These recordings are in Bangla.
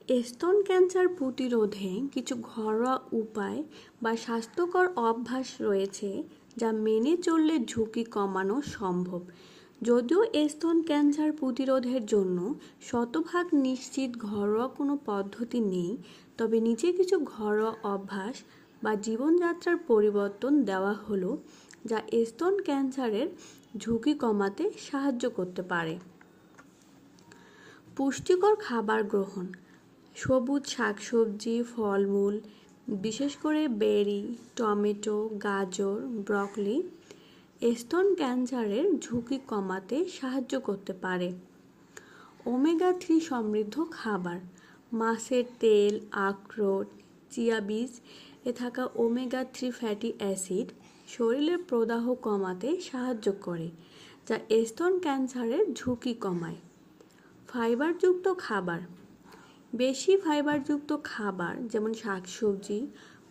স্তন ক্যান্সার প্রতিরোধে কিছু ঘরোয়া উপায় বা স্বাস্থ্যকর অভ্যাস রয়েছে যা মেনে চললে ঝুঁকি কমানো সম্ভব। যদিও স্তন ক্যান্সার প্রতিরোধের জন্য শতভাগ নিশ্চিত ঘরোয়া কোনো পদ্ধতি নেই, তবে নিচে কিছু ঘরোয়া অভ্যাস বা জীবনযাত্রার পরিবর্তন দেওয়া হলো যা স্তন ক্যান্সারের ঝুঁকি কমাতে সাহায্য করতে পারে। পুষ্টিকর খাবার গ্রহণ, সবুজ শাকসবজি, ফলমূল, বিশেষ করে বেরি, টমেটো, গাজর, ব্রকলি স্তন ক্যান্সারের ঝুঁকি কমাতে সাহায্য করতে পারে। ওমেগা-3 সমৃদ্ধ খাবার, মাছের তেল, আখরোট, চিয়া বীজ এ থাকা ওমেগা-3 ফ্যাটি অ্যাসিড শরীরের প্রদাহ কমাতে সাহায্য করে, যা স্তন ক্যান্সারের ঝুঁকি কমায়। ফাইবারযুক্ত খাবার, বেশি ফাইবারযুক্ত খাবার যেমন শাকসবজি,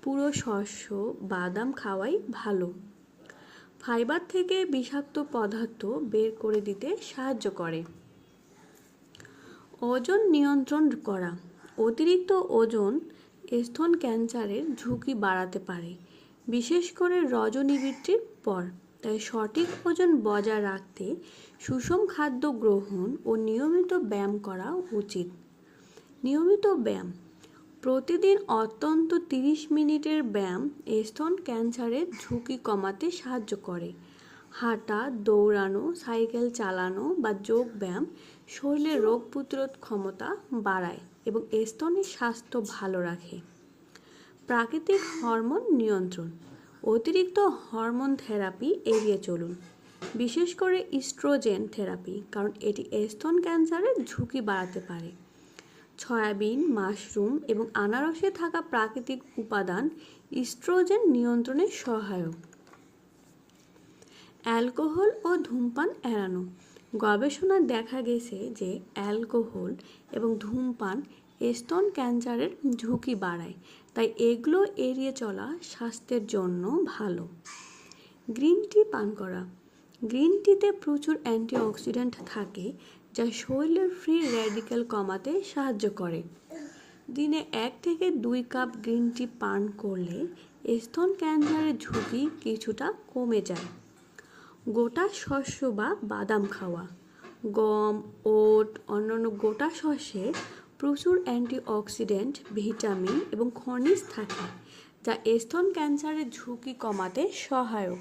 পুরো শস্য, বাদাম খাওয়াই ভালো। ফাইবার থেকে বিষাক্ত পদার্থ বের করে দিতে সাহায্য করে। ওজন নিয়ন্ত্রণ করা, অতিরিক্ত ওজন স্তন ক্যান্সারের ঝুঁকি বাড়াতে পারে, বিশেষ করে রজনীবৃত্তির পর। তাই সঠিক ওজন বজায় রাখতে সুষম খাদ্য গ্রহণ ও নিয়মিত ব্যায়াম করা উচিত। নিয়মিত ব্যায়াম, প্রতিদিন অন্তত 30 মিনিটের ব্যায়াম স্তন ক্যান্সারের ঝুঁকি কমাতে সাহায্য করে। হাঁটা, দৌড়ানো, সাইকেল চালানো বা যোগ ব্যায়াম শরীরের রোগ প্রতিরোধ ক্ষমতা বাড়ায় এবং স্তনের স্বাস্থ্য ভালো রাখে। প্রাকৃতিক হরমোন নিয়ন্ত্রণ, অতিরিক্ত হরমোন থেরাপি এড়িয়ে চলুন, বিশেষ করে ইস্ট্রোজেন থেরাপি, কারণ এটি স্তন ক্যান্সারের ঝুঁকি বাড়াতে পারে। সয়াবিন, মাশরুম এবং আনারসে থাকা প্রাকৃতিক উপাদান ইস্ট্রোজেন নিয়ন্ত্রণে সহায়ক। অ্যালকোহল ও ধূমপান এড়ানো, গবেষণায় দেখা গেছে যে অ্যালকোহল এবং ধূমপান স্তন ক্যান্সারের ঝুঁকি বাড়ায়, তাই এগুলো এড়িয়ে চলা স্বাস্থ্যের জন্য ভালো। গ্রিন টি পান করা, গ্রিন টিতে প্রচুর অ্যান্টিঅক্সিডেন্ট থাকে যা শরীরের ফ্রি র্যাডিক্যাল কমাতে সাহায্য করে। দিনে 1 থেকে 2 কাপ গ্রিন টি পান করলে স্তন ক্যান্সারের ঝুঁকি কিছুটা কমে যায়। গোটা শস্য বা বাদাম খাওয়া, গম, ওট, অন্যান্য গোটা শস্যে প্রচুর অ্যান্টিঅক্সিডেন্ট, ভিটামিন এবং খনিজ থাকে যা স্তন ক্যান্সারের ঝুঁকি কমাতে সহায়ক।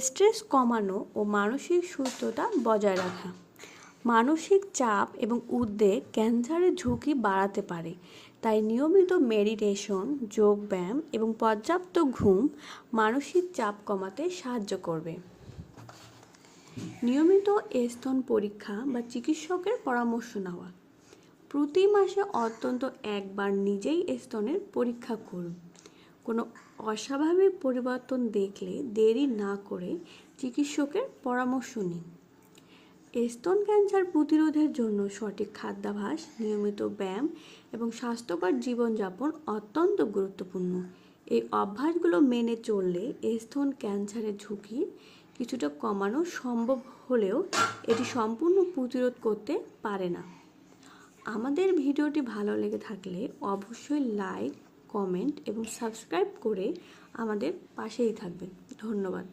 স্ট্রেস কমানো ও মানসিক সুস্থতা বজায় রাখা, মানসিক চাপ এবং উদ্বেগ ক্যান্সারের ঝুঁকি বাড়াতে পারে, তাই নিয়মিত মেডিটেশন, যোগব্যায়াম এবং পর্যাপ্ত ঘুম মানসিক চাপ কমাতে সাহায্য করবে। নিয়মিত স্তন পরীক্ষা বা চিকিৎসকের পরামর্শ নেওয়া, প্রতি মাসে অন্তত একবার নিজেই স্তনের পরীক্ষা করুন। কোনো অস্বাভাবিক পরিবর্তন দেখলে দেরি না করে চিকিৎসকের পরামর্শ নিন। স্তন ক্যান্সার প্রতিরোধের জন্য সঠিক খাদ্যাভ্যাস, নিয়মিত ব্যায়াম এবং স্বাস্থ্যকর জীবনযাপন অত্যন্ত গুরুত্বপূর্ণ। এই অভ্যাসগুলো মেনে চললে স্তন ক্যান্সারের ঝুঁকি কিছুটা কমানো সম্ভব হলেও এটি সম্পূর্ণ প্রতিরোধ করতে পারে না। আমাদের ভিডিওটি ভালো লেগে থাকলে অবশ্যই লাইক, কমেন্ট এবং সাবস্ক্রাইব করে আমাদের পাশেই থাকবেন। ধন্যবাদ।